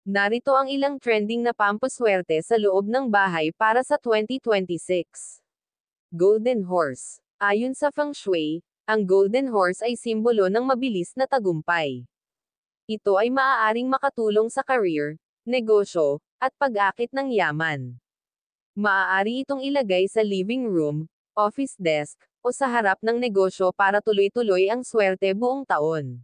Narito ang ilang trending na pampaswerte sa loob ng bahay para sa 2026. Golden Horse. Ayon sa Feng Shui, ang Golden Horse ay simbolo ng mabilis na tagumpay. Ito ay maaaring makatulong sa career, negosyo, at pag-akit ng yaman. Maaari itong ilagay sa living room, office desk, o sa harap ng negosyo para tuloy-tuloy ang swerte buong taon.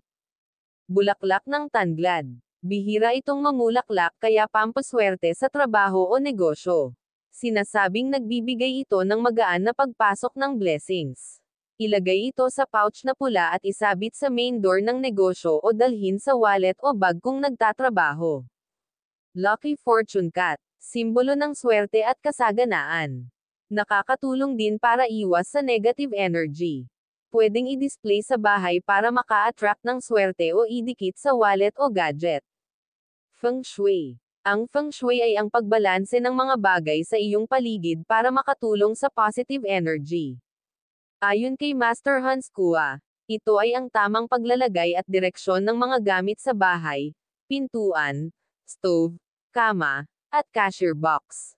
Bulaklak ng tanglad. Bihira itong mamulaklak kaya pampaswerte sa trabaho o negosyo. Sinasabing nagbibigay ito ng magaan na pagpasok ng blessings. Ilagay ito sa pouch na pula at isabit sa main door ng negosyo o dalhin sa wallet o bag kung nagtatrabaho. Lucky Fortune Cat. Simbolo ng swerte at kasaganaan. Nakakatulong din para iwas sa negative energy. Pwedeng i-display sa bahay para maka-attract ng swerte o idikit sa wallet o gadget. Feng Shui. Ang Feng Shui ay ang pagbalanse ng mga bagay sa iyong paligid para makatulong sa positive energy. Ayon kay Master Hans Kua, ito ay ang tamang paglalagay at direksyon ng mga gamit sa bahay, pintuan, stove, kama, at cashier box.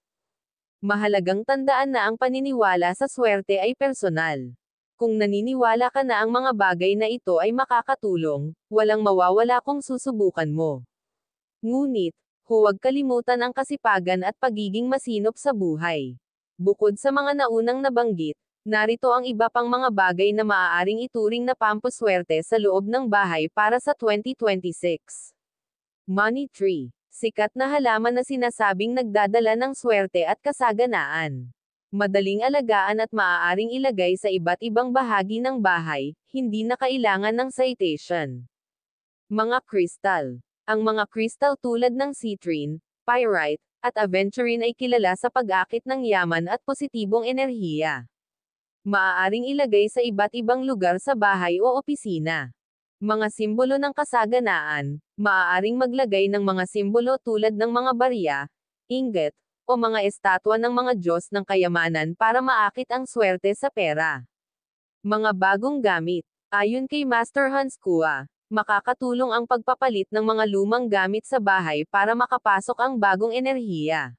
Mahalagang tandaan na ang paniniwala sa swerte ay personal. Kung naniniwala ka na ang mga bagay na ito ay makakatulong, walang mawawala kung susubukan mo. Ngunit, huwag kalimutan ang kasipagan at pagiging masinop sa buhay. Bukod sa mga naunang nabanggit, narito ang iba pang mga bagay na maaaring ituring na pampaswerte sa loob ng bahay para sa 2026. Money Tree. Sikat na halaman na sinasabing nagdadala ng swerte at kasaganaan. Madaling alagaan at maaaring ilagay sa iba't ibang bahagi ng bahay, hindi na kailangan ng citation. Mga kristal. Ang mga kristal tulad ng citrine, pyrite, at aventurine ay kilala sa pag-akit ng yaman at positibong enerhiya. Maaaring ilagay sa iba't ibang lugar sa bahay o opisina. Mga simbolo ng kasaganaan, maaaring maglagay ng mga simbolo tulad ng mga barya, ingot, o mga estatwa ng mga Diyos ng kayamanan para maakit ang swerte sa pera. Mga bagong gamit. Ayon kay Master Hans Kua, makakatulong ang pagpapalit ng mga lumang gamit sa bahay para makapasok ang bagong enerhiya.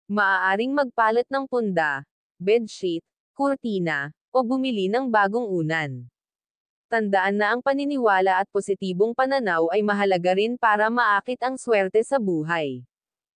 Maaaring magpalit ng punda, bedsheet, kurtina, o bumili ng bagong unan. Tandaan na ang paniniwala at positibong pananaw ay mahalaga rin para maakit ang swerte sa buhay.